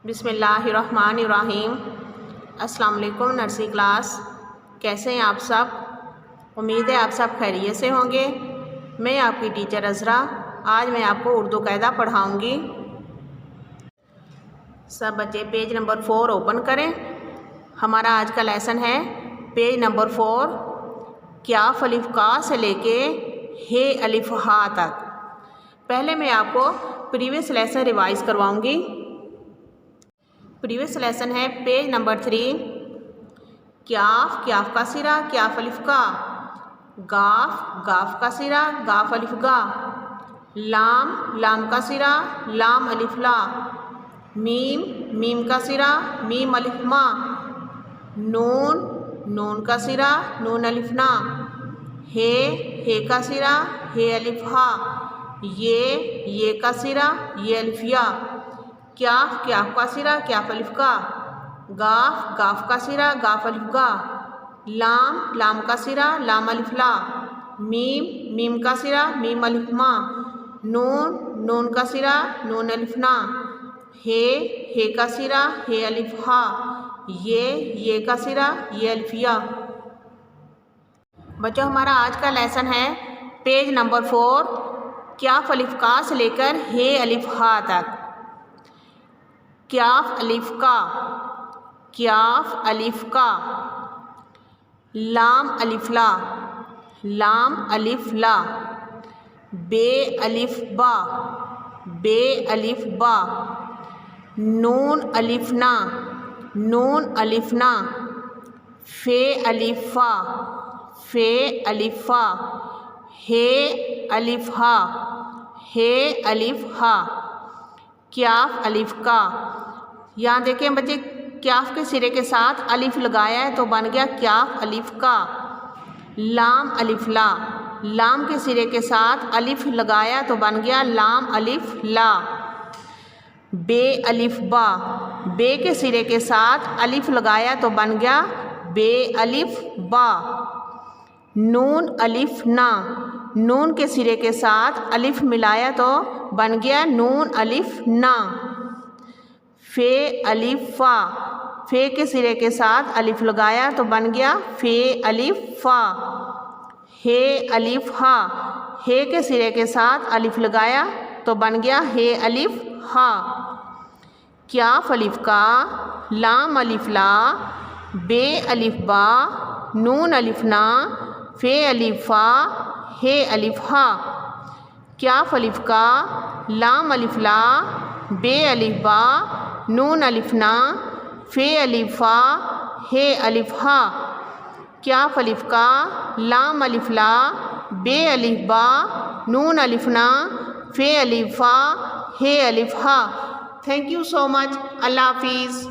بسم اللہ الرحمن الرحیم۔ السلام علیکم نرسری کلاس، کیسے ہیں آپ سب؟ امید ہے آپ سب خیریت سے ہوں گے۔ میں آپ کی ٹیچر عذرا، آج میں آپ کو اردو قاعدہ پڑھاؤں گی۔ سب بچے پیج نمبر 4 اوپن کریں۔ ہمارا آج کا لیسن ہے پیج نمبر 4، کیاف الف کا سے لے کے ہے الف ہا تک۔ پہلے میں آپ کو پریویس لیسن ریوائز کرواؤں گی۔ پریویس لیسن ہے پیج نمبر 3، کیاف کا سرا کیاف الف کا، گاف کا سرا گاف الف گا، لام کا سرا لام الف لا، میم کا سرا میم الف ما، نون کا سرا نون الف نا، ہے کا سرا ہے الف ہا، یہ کا سرا یہ الف یا، کیاف کا سرا کیاف الف کا، گاف کا سرا گاف الف گا، لام کا سرا لام الف لا، میم کا سرا میم الف ما، نون کا سرا نون الف نا، ہے کا سرا ہے الف ہا، یہ کا سرا یہ الف یا۔ بچوں ہمارا آج کا لیسن ہے پیج نمبر 4، کیاف الف کا سے لے کر ہے الف ہا تک۔ کیاف الف کا، لام الف لا، بے الف با، نون الف نا، فے الف فا، ہے الف ہا، کیاف الف کا۔ یہاں دیکھیں بچے، کیاف کے سرے کے ساتھ الف لگایا ہے تو بن گیا کیاف الف کا۔ لام الف لا، لام کے سرے کے ساتھ الف لگایا تو بن گیا لام الف لا۔ بے الف با، بے کے سرے کے ساتھ الف لگایا تو بن گیا بے الف با۔ نون الف نا، نون کے سرے کے ساتھ الف ملایا تو بن گیا نون الف نا۔ فے الف فا، فے کے سرے کے ساتھ الف لگایا تو بن گیا فے الف فا۔ ہے الف ہا، ہے کے سرے کے ساتھ الف لگایا تو بن گیا ہے الف ہا۔ کیاف الف کا، لام الف لا، بے الف با، نون الف نا، فے الف فا، ہے الف ہا۔ کیاف الف کا، لام الف لا، بے الف با، نون الف نا، فے الف فا، ہے الف ہا۔ کیاف الف کا، لام الف لا، بے الف با، نون الف نا، فے الف فا، ہے الف ہا۔ تھینک یو سو مچ۔ اللہ حافظ۔